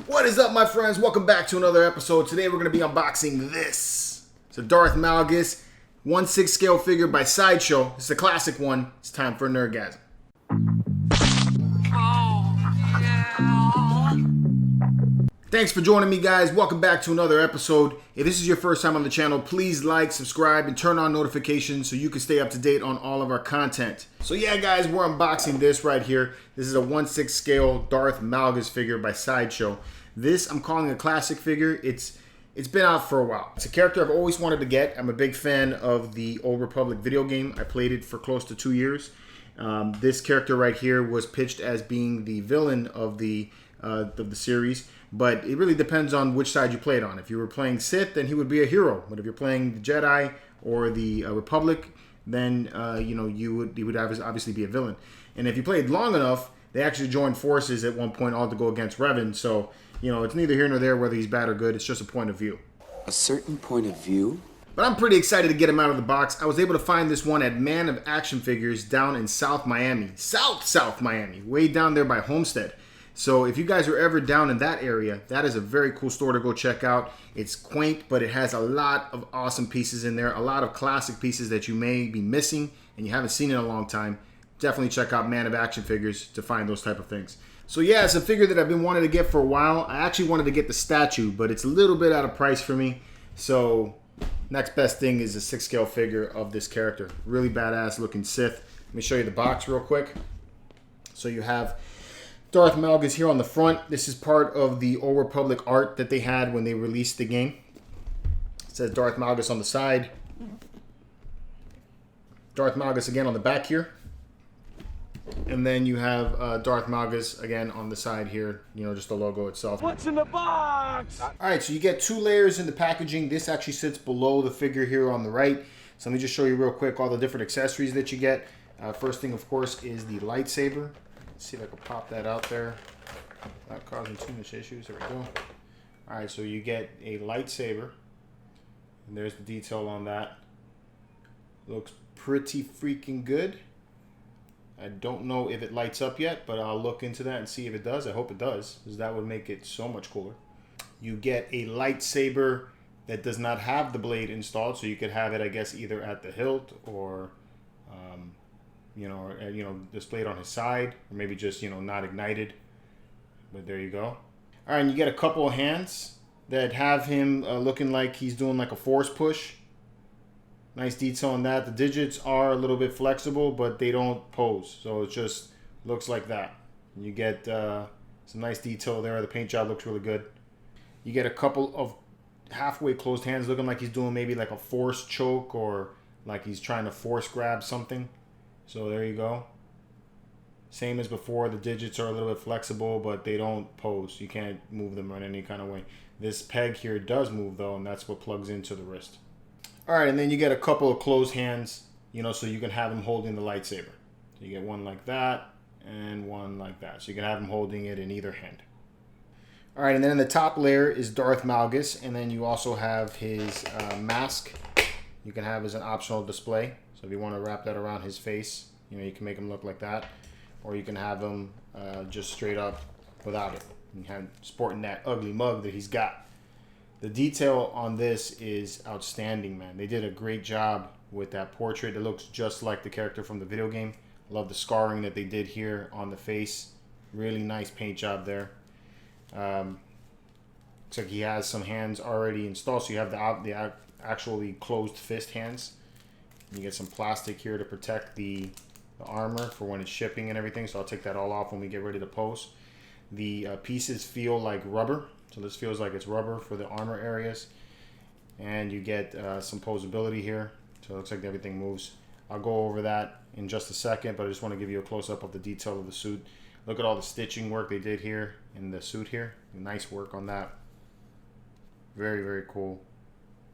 What is up, my friends? Welcome back to another episode. Today we're going to be unboxing this. It's a Darth Malgus 1/6 scale figure by Sideshow. It's a classic one. It's time for a nerdgasm. Thanks for joining me, guys. Welcome back to another episode. If this is your first time on the channel, please like, subscribe, and turn on notifications so you can stay up to date on all of our content. So yeah, guys, we're unboxing this right here. This is a 1/6 scale Darth Malgus figure by Sideshow. This I'm calling a classic figure. It's been out for a while. It's a character I've always wanted to get. I'm a big fan of the Old Republic video game. I played it for close to 2 years. This character right here was pitched as being the villain of the series, but it really depends on which side you played on. If you were playing Sith, then he would be a hero. But if you're playing the Jedi or the Republic, then he would obviously be a villain. And if you played long enough, they actually joined forces at one point all to go against Revan. So it's neither here nor there whether he's bad or good. It's just a point of view. A certain point of view? But I'm pretty excited to get him out of the box. I was able to find this one at Man of Action Figures down in South Miami. South Miami. Way down there by Homestead. So if you guys are ever down in that area, that is a very cool store to go check out. It's quaint, but it has a lot of awesome pieces in there. A lot of classic pieces that you may be missing and you haven't seen in a long time. Definitely check out Man of Action Figures to find those type of things. So yeah, it's a figure that I've been wanting to get for a while. I actually wanted to get the statue, but it's a little bit out of price for me. So next best thing is a 6 scale figure of this character. Really badass looking Sith. Let me show you the box real quick. So you have Darth Malgus here on the front. This is part of the Old Republic art that they had when they released the game. It says Darth Malgus on the side. Darth Malgus again on the back here. And then you have Darth Malgus again on the side here, just the logo itself. What's in the box? Alright, so you get 2 layers in the packaging. This actually sits below the figure here on the right. So let me just show you real quick all the different accessories that you get. First thing, of course, is the lightsaber. Let's see if I can pop that out there. Not causing too much issues. There we go. Alright, so you get a lightsaber. And there's the detail on that. Looks pretty freaking good. I don't know if it lights up yet, but I'll look into that and see if it does. I hope it does, because that would make it so much cooler. You get a lightsaber that does not have the blade installed, so you could have it, I guess, either at the hilt or displayed on his side, or maybe just, not ignited. But there you go. All right, and you get a couple of hands that have him looking like he's doing like a force push. Nice detail on that. The digits are a little bit flexible, but they don't pose, so it just looks like that. You get some nice detail there. The paint job looks really good. You get a couple of halfway closed hands looking like he's doing maybe like a force choke or like he's trying to force grab something. So there you go. Same as before, the digits are a little bit flexible, but they don't pose. You can't move them in any kind of way. This peg here does move though, and that's what plugs into the wrist. Alright, and then you get a couple of closed hands, so you can have him holding the lightsaber. So you get one like that, and one like that. So you can have him holding it in either hand. Alright, and then in the top layer is Darth Malgus, and then you also have his mask. You can have as an optional display. So if you want to wrap that around his face, you can make him look like that. Or you can have him just straight up without it. And have sporting that ugly mug that he's got. The detail on this is outstanding, man. They did a great job with that portrait. It looks just like the character from the video game. Love the scarring that they did here on the face. Really nice paint job there. Looks like he has some hands already installed. So you have the actually closed fist hands. You get some plastic here to protect the armor for when it's shipping and everything. So I'll take that all off when we get ready to post. The pieces feel like rubber. So this feels like it's rubber for the armor areas. And you get some posability here. So it looks like everything moves. I'll go over that in just a second, but I just want to give you a close-up of the detail of the suit. Look at all the stitching work they did here in the suit here. Nice work on that. Very, very cool.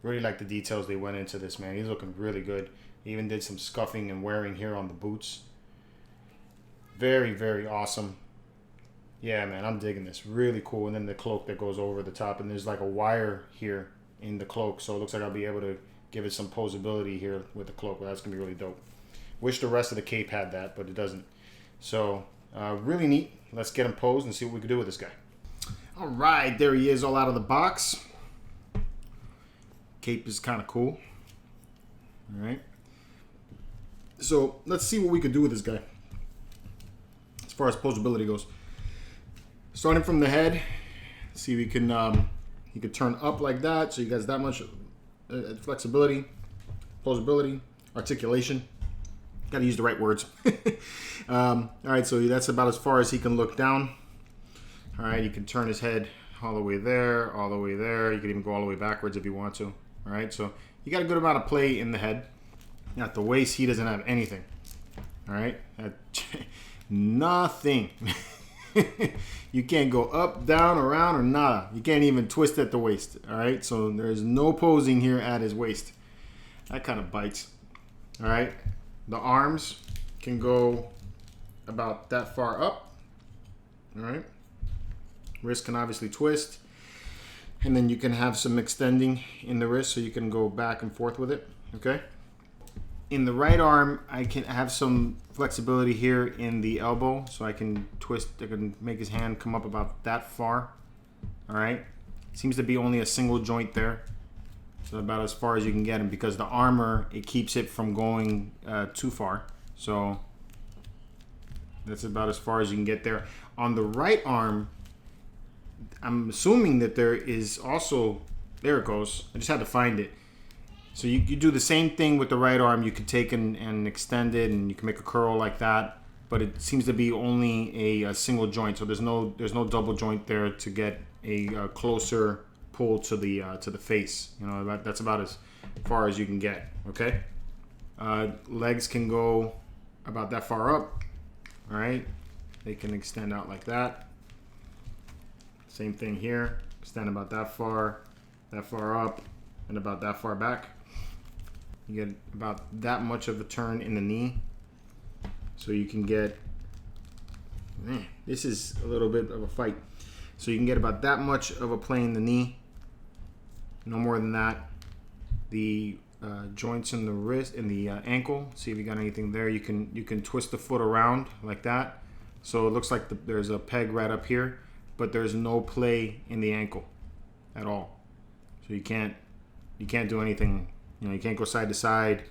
Really like the details they went into this, man. He's looking really good. He even did some scuffing and wearing here on the boots. Very, very awesome. Yeah, man, I'm digging this. Really cool. And then the cloak that goes over the top. And there's like a wire here in the cloak. So it looks like I'll be able to give it some posability here with the cloak. Well, that's going to be really dope. Wish the rest of the cape had that, but it doesn't. So, really neat. Let's get him posed and see what we can do with this guy. All right, there he is all out of the box. Cape is kind of cool. All right. So let's see what we could do with this guy as far as posability goes. Starting from the head, see if we can he could turn up like that, so he has that much flexibility, posability, articulation. Got to use the right words. All right, so that's about as far as he can look down. All right, you can turn his head all the way there, all the way there. You can even go all the way backwards if you want to. All right, so you got a good amount of play in the head. At the waist, he doesn't have anything. All right, nothing. You can't go up, down, around, or nada. You can't even twist at the waist. All right, so there's no posing here at his waist. That kind of bites. All right, the arms can go about that far up. All right, wrist can obviously twist, and then you can have some extending in the wrist, so you can go back and forth with it. Okay. In the right arm, I can have some flexibility here in the elbow, so I can twist, I can make his hand come up about that far. All right, seems to be only a single joint there, so about as far as you can get him, because the armor, it keeps it from going too far. So that's about as far as you can get there. On the right arm, I'm assuming that there is also, there it goes, I just had to find it. So you do the same thing with the right arm. You can take and extend it, and you can make a curl like that. But it seems to be only a single joint, so there's no double joint there to get a closer pull to the face. You know, that's about as far as you can get. Okay. Legs can go about that far up. All right. They can extend out like that. Same thing here. Extend about that far up, and about that far back. You get about that much of a turn in the knee, so you can get, man, this is a little bit of a fight. So you can get about that much of a play in the knee, no more than that. The joints in the wrist, in the ankle, see if you got anything there. You can twist the foot around like that, so it looks like there's a peg right up here, but there's no play in the ankle at all. So you can't do anything. You know, you can't go side to side,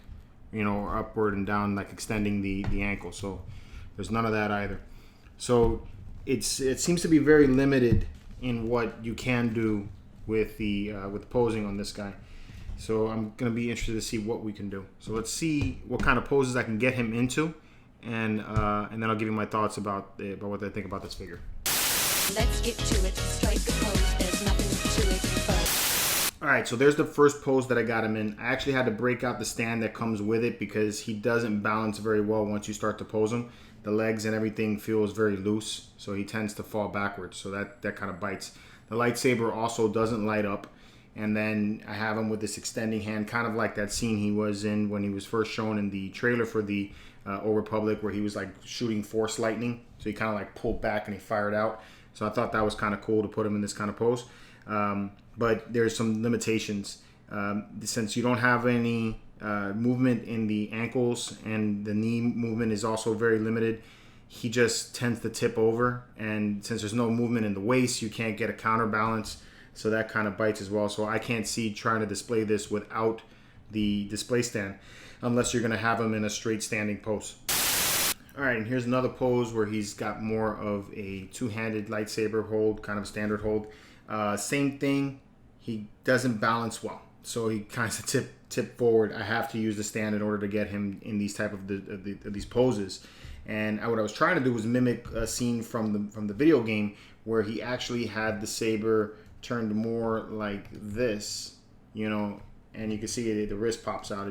you know, or upward and down, like extending the ankle. So there's none of that either. So it seems to be very limited in what you can do with the posing on this guy. So I'm gonna be interested to see what we can do. So let's see what kind of poses I can get him into, and then I'll give you my thoughts about what I think about this figure. Let's get to it. Strike the pose. There's nothing to it. All right, so there's the first pose that I got him in. I actually had to break out the stand that comes with it because he doesn't balance very well once you start to pose him. The legs and everything feels very loose, so he tends to fall backwards, so that kind of bites. The lightsaber also doesn't light up, and then I have him with this extending hand, kind of like that scene he was in when he was first shown in the trailer for the Old Republic, where he was like shooting force lightning, so he kind of like pulled back and he fired out. So I thought that was kind of cool to put him in this kind of pose. But there's some limitations. Since you don't have any movement in the ankles, and the knee movement is also very limited, he just tends to tip over. And since there's no movement in the waist, you can't get a counterbalance. So that kind of bites as well. So I can't see trying to display this without the display stand, unless you're going to have him in a straight standing pose. All right, and here's another pose where he's got more of a two-handed lightsaber hold, kind of standard hold. Same thing, he doesn't balance well, so he kind of tip forward. I have to use the stand in order to get him in these type of these poses. And what I was trying to do was mimic a scene from the video game where he actually had the saber turned more like this, you know, and you can see the wrist pops out.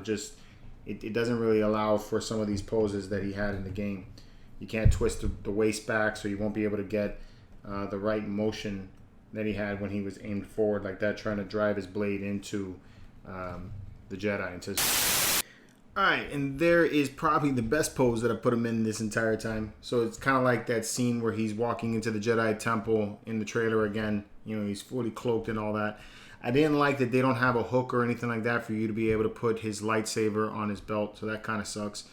It doesn't really allow for some of these poses that he had in the game. You can't twist the waist back, so you won't be able to get the right motion that he had when he was aimed forward like that, trying to drive his blade into the Jedi. Alright, and there is probably the best pose that I put him in this entire time. So it's kind of like that scene where he's walking into the Jedi Temple in the trailer again. You know, he's fully cloaked and all that. I didn't like that they don't have a hook or anything like that for you to be able to put his lightsaber on his belt, so that kind of sucks.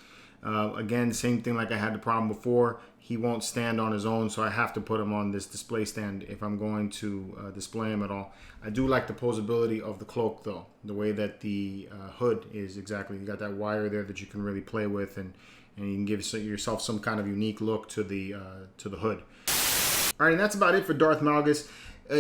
Again, same thing like I had the problem before. He won't stand on his own, so I have to put him on this display stand if I'm going to display him at all. I do like the posability of the cloak, though. The way that the hood is exactly. You got that wire there that you can really play with, and you can give yourself some kind of unique look to the hood. All right, and that's about it for Darth Malgus.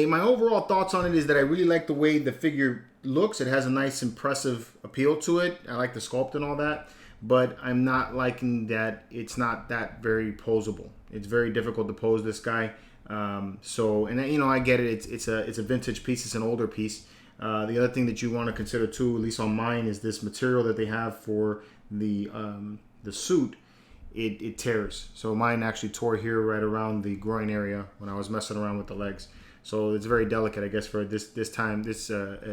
My overall thoughts on it is that I really like the way the figure looks. It has a nice, impressive appeal to it. I like the sculpt and all that. But I'm not liking that it's not that very posable. It's very difficult to pose this guy. I get it. It's a vintage piece. It's an older piece. The other thing that you want to consider too, at least on mine, is this material that they have for the suit. It tears. So mine actually tore here right around the groin area when I was messing around with the legs. So it's very delicate, I guess, for this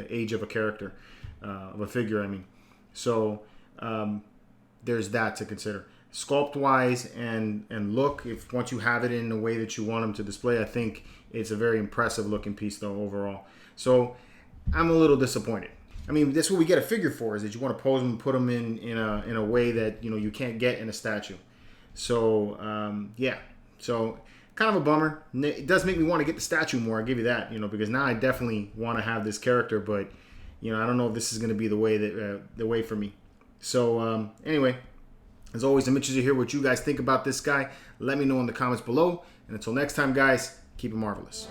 age of a character, of a figure. I mean, so. There's that to consider. Sculpt wise and look, if once you have it in the way that you want them to display, I think it's a very impressive looking piece though overall. So I'm a little disappointed. I mean, that's what we get a figure for, is that you want to pose them and put them in a way that you can't get in a statue. So yeah, so kind of a bummer. It does make me want to get the statue more. I'll give you that, because now I definitely want to have this character, but I don't know if this is going to be the way for me. So anyway, as always, I'm interested to hear what you guys think about this guy. Let me know in the comments below. And until next time, guys, keep it marvelous.